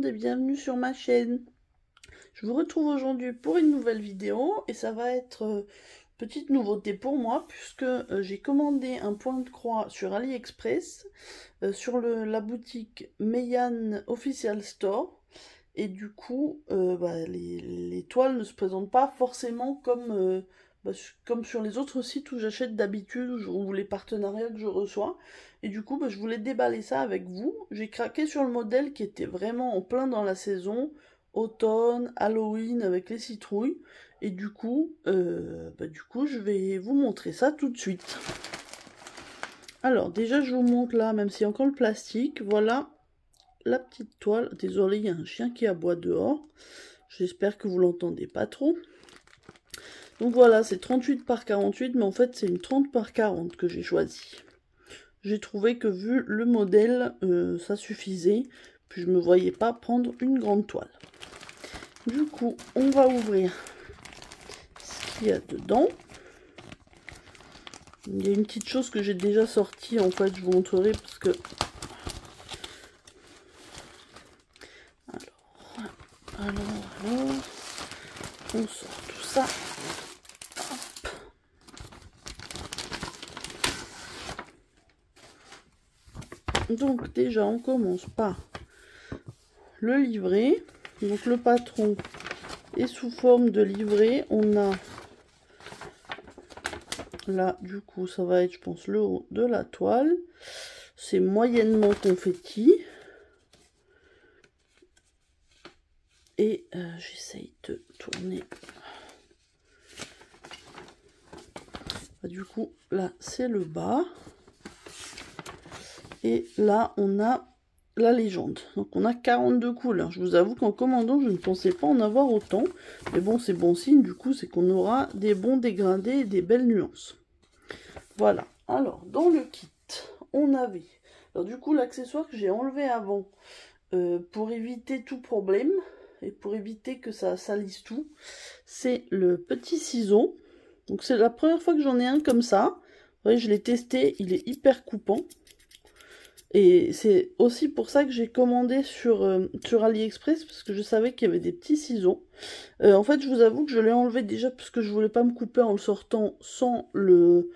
et bienvenue sur ma chaîne. Je vous retrouve aujourd'hui pour une nouvelle vidéo et ça va être une petite nouveauté pour moi puisque j'ai commandé un point de croix sur AliExpress sur la boutique Meian Official Store et du coup les toiles ne se présentent pas forcément comme sur les autres sites où j'achète d'habitude ou les partenariats que je reçois. Et du coup, je voulais déballer ça avec vous. J'ai craqué sur le modèle qui était vraiment en plein dans la saison, automne, Halloween avec les citrouilles. Et du coup, je vais vous montrer ça tout de suite. Alors, déjà, je vous montre là, même s'il y a encore le plastique, voilà la petite toile. Désolé, il y a un chien qui aboie dehors. J'espère que vous l'entendez pas trop. Donc voilà, c'est 38 par 48, mais en fait c'est une 30 par 40 que j'ai choisi. J'ai trouvé que vu le modèle, ça suffisait, puis je me voyais pas prendre une grande toile. Du coup, on va ouvrir ce qu'il y a dedans. Il y a une petite chose que j'ai déjà sortie, en fait, je vous montrerai parce que... Alors, on sort tout ça. Donc déjà on commence par le livret. Donc le patron est sous forme de livret. On a là du coup ça va être je pense le haut de la toile. C'est moyennement confetti. Et j'essaye de tourner. Du coup là c'est le bas. Et là, on a la légende. Donc, on a 42 couleurs. Je vous avoue qu'en commandant, je ne pensais pas en avoir autant. Mais bon, c'est bon signe. Du coup, c'est qu'on aura des bons dégradés et des belles nuances. Voilà. Alors, dans le kit, on avait... Alors, du coup, l'accessoire que j'ai enlevé avant pour éviter tout problème et pour éviter que ça salisse tout, c'est le petit ciseau. Donc, c'est la première fois que j'en ai un comme ça. Vous voyez, je l'ai testé. Il est hyper coupant. Et c'est aussi pour ça que j'ai commandé sur AliExpress, parce que je savais qu'il y avait des petits ciseaux. En fait, je vous avoue que je l'ai enlevé déjà, parce que je voulais pas me couper en le sortant sans le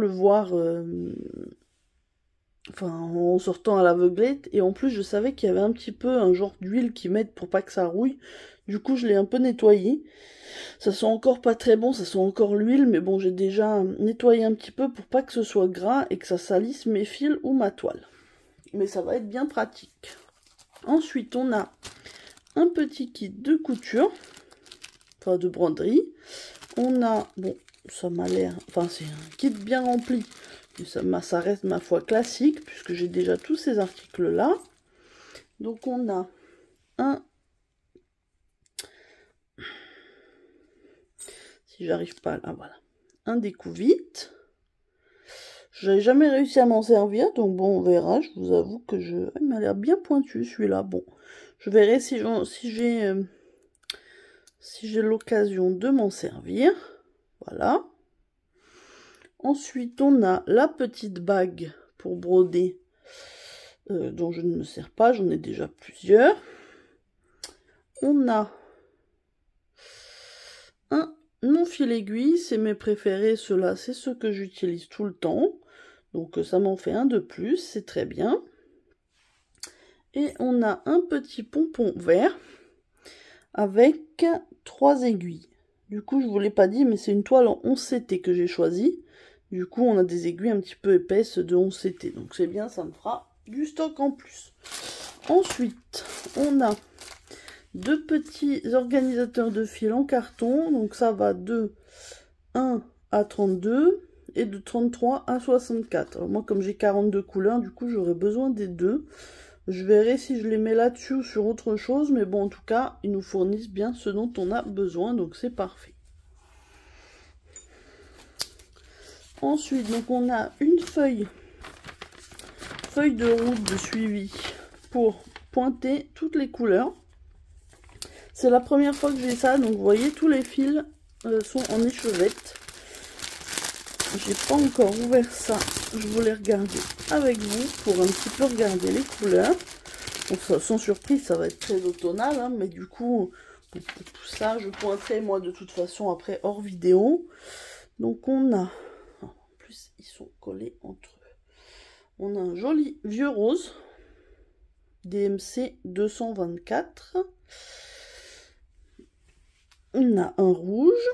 voir, en sortant à l'aveuglette. Et en plus, je savais qu'il y avait un petit peu un genre d'huile qui m'aide pour pas que ça rouille. Du coup, je l'ai un peu nettoyé. Ça sent encore pas très bon, ça sent encore l'huile, mais bon, j'ai déjà nettoyé un petit peu pour pas que ce soit gras et que ça salisse mes fils ou ma toile. Mais ça va être bien pratique. Ensuite, on a un petit kit de couture, enfin de broderie. On a, bon, ça m'a l'air, enfin c'est un kit bien rempli, mais ça reste ma foi classique, puisque j'ai déjà tous ces articles-là. Donc on a un... Si j'arrive pas là, voilà. Un découvite. J'avais jamais réussi à m'en servir, donc bon, on verra. Je vous avoue que il m'a l'air bien pointu celui-là. Bon, je verrai si j'ai l'occasion de m'en servir. Voilà. Ensuite, on a la petite bague pour broder, dont je ne me sers pas. J'en ai déjà plusieurs. On a un non-fil aiguille, c'est mes préférés, ceux-là, c'est ceux que j'utilise tout le temps. Donc ça m'en fait un de plus, c'est très bien. Et on a un petit pompon vert avec 3 aiguilles. Du coup, je vous l'ai pas dit, mais c'est une toile en 11 CT que j'ai choisi. Du coup, on a des aiguilles un petit peu épaisses de 11 CT. Donc c'est bien, ça me fera du stock en plus. Ensuite, on a 2 petits organisateurs de fil en carton. Donc ça va de 1 à 32 et de 33 à 64. Alors moi, comme j'ai 42 couleurs, du coup, j'aurai besoin des deux. Je verrai si je les mets là-dessus ou sur autre chose. Mais bon, en tout cas, ils nous fournissent bien ce dont on a besoin. Donc c'est parfait. Ensuite, donc on a une feuille de route de suivi pour pointer toutes les couleurs. C'est la première fois que j'ai ça, donc vous voyez, tous les fils sont en échevette. J'ai pas encore ouvert ça, je voulais regarder avec vous pour un petit peu regarder les couleurs. Bon, sans surprise, ça va être très automnal, hein, mais du coup, tout ça, je pointerai moi de toute façon après hors vidéo. Donc on a, en plus ils sont collés entre eux, on a un joli vieux rose, DMC 224. On a un rouge.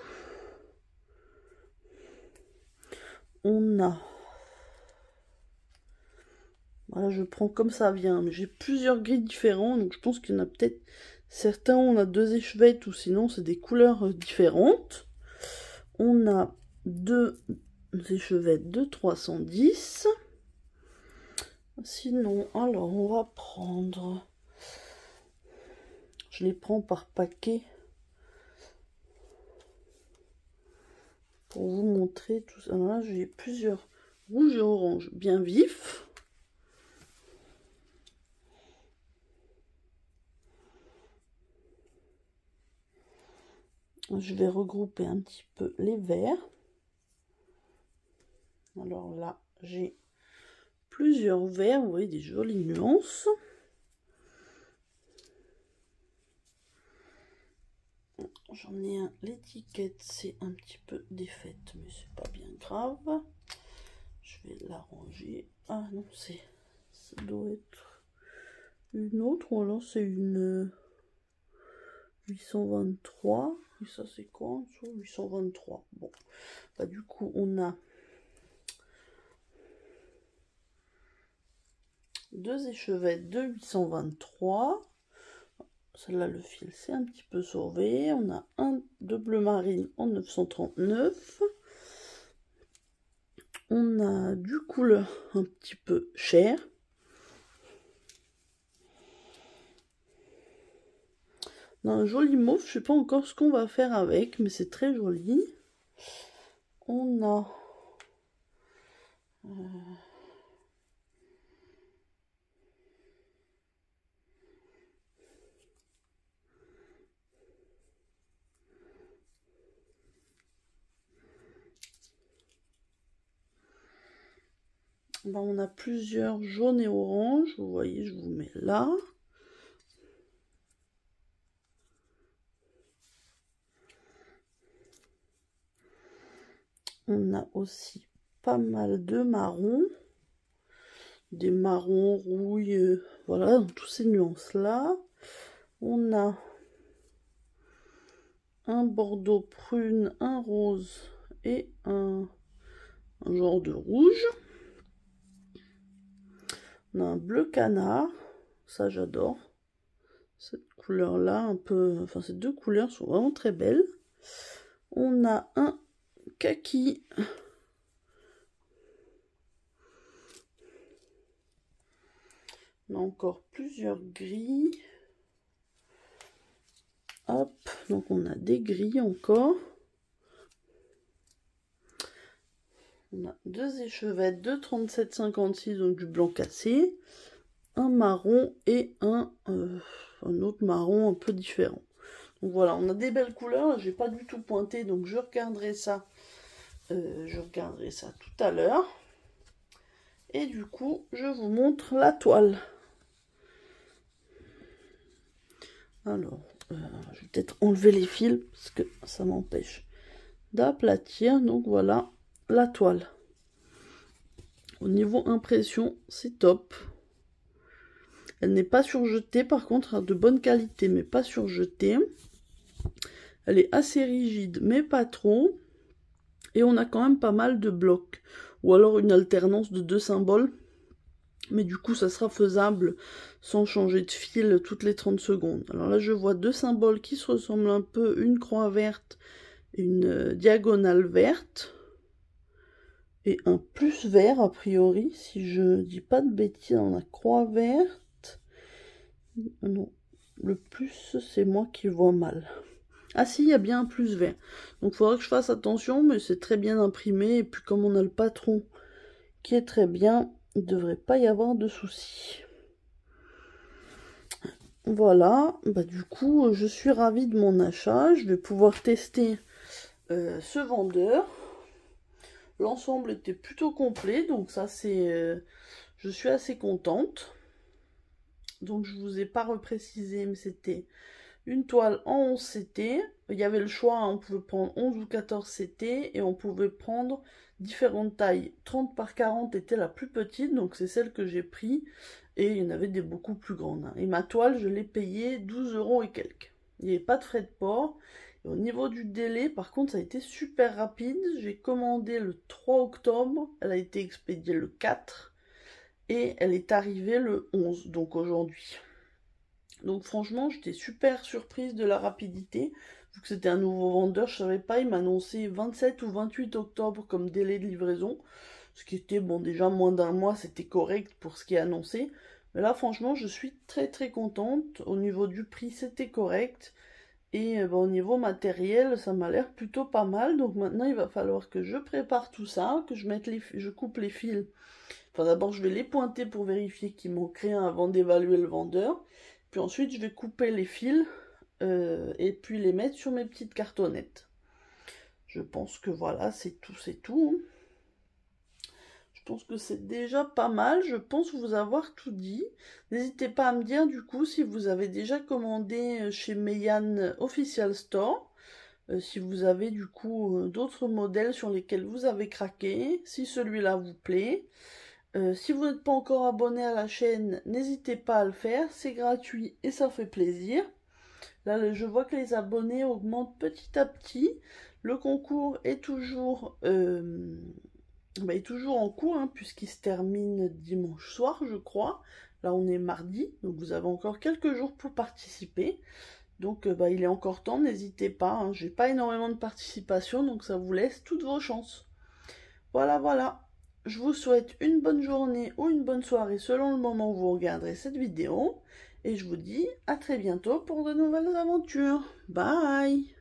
On a... Voilà, je prends comme ça vient, mais j'ai plusieurs gris différents, donc je pense qu'il y en a peut-être certains où on a 2 échevettes, ou sinon c'est des couleurs différentes. On a 2 échevettes de 310. Sinon, alors on va prendre... Je les prends par paquet pour vous montrer tout ça. Là, j'ai plusieurs rouges et oranges bien vifs. Je vais regrouper un petit peu les verts. Alors là, j'ai plusieurs verts, vous voyez, des jolies nuances. J'en ai un, l'étiquette c'est un petit peu défaite, mais c'est pas bien grave. Je vais la ranger. Ah non, ça doit être une autre, ou alors c'est une 823. Et ça c'est quoi en dessous? 823. Bon, bah du coup on a 2 échevettes de 823. Celle-là, le fil, c'est un petit peu sauvé. On a un de bleu marine en 939. On a du couleur un petit peu cher. On a un joli mauve. Je ne sais pas encore ce qu'on va faire avec, mais c'est très joli. On a... Ben, on a plusieurs jaunes et oranges. Vous voyez, je vous mets là. On a aussi pas mal de marrons. Des marrons, rouilles, voilà, dans toutes ces nuances-là. On a un bordeaux prune, un rose et un genre de rouge. On a un bleu canard, ça j'adore. Cette couleur-là, un peu... Enfin, ces deux couleurs sont vraiment très belles. On a un kaki. On a encore plusieurs gris. Hop, donc on a des gris encore. On a 2 échevettes de 37,56, donc du blanc cassé. Un marron et un autre marron un peu différent. Donc voilà, on a des belles couleurs. J'ai pas du tout pointé, donc je regarderai ça. Tout à l'heure. Et du coup, je vous montre la toile. Alors, je vais peut-être enlever les fils parce que ça m'empêche d'aplatir. Donc voilà la toile. Au niveau impression, c'est top. Elle n'est pas surjetée, par contre, de bonne qualité, mais pas surjetée. Elle est assez rigide, mais pas trop. Et on a quand même pas mal de blocs. Ou alors une alternance de 2 symboles. Mais du coup, ça sera faisable sans changer de fil toutes les 30 secondes. Alors là, je vois 2 symboles qui se ressemblent un peu. Une croix verte et une diagonale verte. Et un plus vert, a priori, si je dis pas de bêtises, on a croix verte. Non, le plus, c'est moi qui vois mal. Ah si, il y a bien un plus vert. Donc il faudra que je fasse attention, mais c'est très bien imprimé. Et puis comme on a le patron qui est très bien, il ne devrait pas y avoir de soucis. Voilà, bah du coup, je suis ravie de mon achat. Je vais pouvoir tester ce vendeur. L'ensemble était plutôt complet, donc ça c'est... je suis assez contente. Donc je vous ai pas reprécisé, mais c'était une toile en 11 CT. Il y avait le choix, hein, on pouvait prendre 11 ou 14 CT et on pouvait prendre différentes tailles. 30 par 40 était la plus petite, donc c'est celle que j'ai pris. Et il y en avait des beaucoup plus grandes, hein. Et ma toile, je l'ai payée 12 € et quelques. Il n'y avait pas de frais de port. Et au niveau du délai, par contre, ça a été super rapide. J'ai commandé le 3 octobre, elle a été expédiée le 4 et elle est arrivée le 11, donc aujourd'hui. Donc franchement, j'étais super surprise de la rapidité. Vu que c'était un nouveau vendeur, je savais pas, il m'a annoncé 27 ou 28 octobre comme délai de livraison. Ce qui était, bon, déjà moins d'un mois, c'était correct pour ce qui est annoncé. Mais là, franchement, je suis très très contente. Au niveau du prix, c'était correct. Et au niveau matériel, ça m'a l'air plutôt pas mal. Donc maintenant, il va falloir que je prépare tout ça, que je mette je coupe les fils. Enfin, d'abord, je vais les pointer pour vérifier qu'il manque rien avant d'évaluer le vendeur. Puis ensuite, je vais couper les fils et puis les mettre sur mes petites cartonnettes. Je pense que voilà, c'est tout, c'est tout. Je pense que c'est déjà pas mal. Je pense vous avoir tout dit. N'hésitez pas à me dire du coup si vous avez déjà commandé chez Meian Official Store. Si vous avez du coup d'autres modèles sur lesquels vous avez craqué. Si celui-là vous plaît. Si vous n'êtes pas encore abonné à la chaîne, n'hésitez pas à le faire. C'est gratuit et ça fait plaisir. Là, je vois que les abonnés augmentent petit à petit. Le concours est toujours... est toujours en cours, hein, puisqu'il se termine dimanche soir, je crois. Là, on est mardi, donc vous avez encore quelques jours pour participer. Donc, il est encore temps, n'hésitez pas. Hein, j'ai pas énormément de participation, donc ça vous laisse toutes vos chances. Voilà, voilà. Je vous souhaite une bonne journée ou une bonne soirée selon le moment où vous regarderez cette vidéo. Et je vous dis à très bientôt pour de nouvelles aventures. Bye!